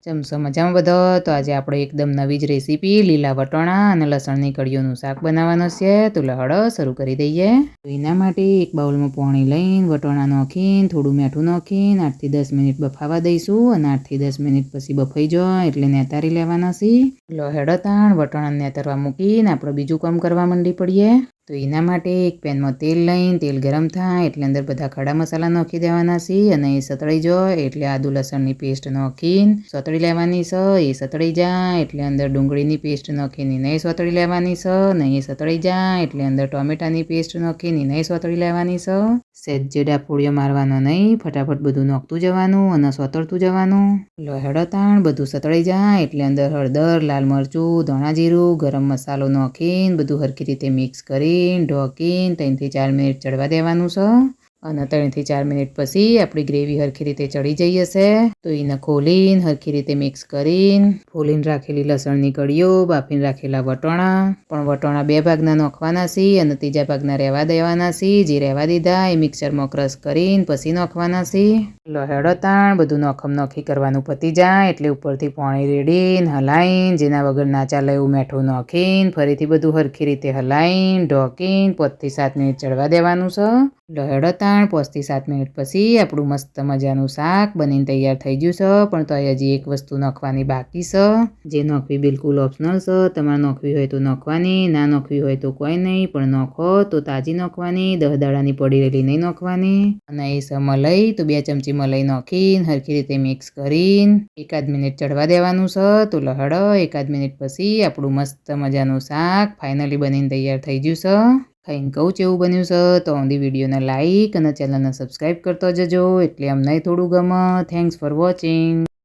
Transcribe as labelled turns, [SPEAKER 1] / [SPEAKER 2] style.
[SPEAKER 1] ચમચો મજામાં બધો તો આજે આપણે એકદમ નવી જ રેસીપી લીલા વટોણા અને લસણની કળીઓનું શાક બનાવવાનું છે. તો લહડો શરૂ કરી દઈએ. તો એના માટે એક બાઉલમાં પાણી લઈને વટોણા નાખીને થોડું મીઠું નાખીને 8 થી 10 મિનિટ બફાવા દઈશું અને 8 થી 10 મિનિટ પછી બફાઈ જાય એટલે નેતારી લેવાના છે. લહેડો તાણ વટોણા નેતરવા મૂકીને આપણે બીજું કામ કરવા માંડી પડીએ. તો એના માટે એક પેનમાં તેલ લઈને તેલ ગરમ થાય એટલે અંદર બધા ખડા મસાલા નાખી દેવાના છે અને એ સતળાઈ જાય એટલે આદુ લસણની પેસ્ટ નાખીને સતળી લેવાની છે. એ સતળી જાય એટલે અંદર ડુંગળીની પેસ્ટ નાખીને નહીં સતળી લેવાની છે. ને એ સતળી જાય એટલે અંદર ટોમેટાની પેસ્ટ નાખીને નહીં સતળી લેવાની છે. સહેજ જે ડાફોળિયો મારવાનો નહીં, ફટાફટ બધું નાખતું જવાનું અને સતળતું જવાનું. લહેડો તાણ બધું સતળી જાય એટલે અંદર હળદર, લાલ મરચું, ધાણા જીરું, ગરમ મસાલો નાખીને બધું હરખી રીતે મિક્સ કરીને ઢોકીને 3 થી 4 મિનિટ ચડવા દેવાનું છે. અને 3 થી 4 મિનિટ પછી આપણી ગ્રેવી હરખી રીતે ચડી જઈ હશે. તો એને ખોલીને હરખી રીતે મિક્સ કરીને ફોલીને રાખેલી લસણની કળીઓ, બાફીને રાખેલા વટોણા, પણ વટોણા 2 ભાગના નાખવાના છે અને ત્રીજા ભાગના રહેવા દેવાના છે. જે રહેવા દીધા એ મિક્સરમાં ક્રશ કરીને પછી નાખવાના છે. લહેડો તાણ બધું નોખી કરવાનું પતી જાય એટલે ઉપરથી પાણી રેડીને હલાઈને જેના વગર ના ચાલે એવું મીઠું નાખીને ફરીથી બધું હરખી રીતે હલાઈને ઢોકીને 5 થી 7 મિનિટ ચડવા દેવાનું છે. લહેડો તાણ 5 થી 7 મિનિટ પછી આપણું મસ્ત મજાનું શાક બનીને તૈયાર થઈ ગયું છે. પણ તો હજી એક વસ્તુ નાખવાની બાકી છે, જે નાખવી બિલકુલ ઓપ્શનલ છે. તમારે નાખવી હોય તો નાખવાની, ના નાખવી હોય તો કોઈ નહીં, પણ નાખો તો તાજી નાખવાની, 10 દાડાની પડી રહેલી નહીં નાખવાની. અને એ છે મલાઈ, તો 2 ચમચી મલાઈ નાખીને હરખી રીતે મિક્સ કરીને 1 મિનિટ ચડવા દેવાનું છે. તો લહેડો 1 મિનિટ પછી આપણું મસ્ત મજાનું શાક ફાઇનલી બનીને તૈયાર થઈ ગયું છે. ખાઈને કહું એવું બન્યું છે. તો આમથી વિડીયોને લાઇક અને ચેનલને સબસ્ક્રાઈબ કરતો જજો એટલે અમને થોડું ગમે. Thanks for watching.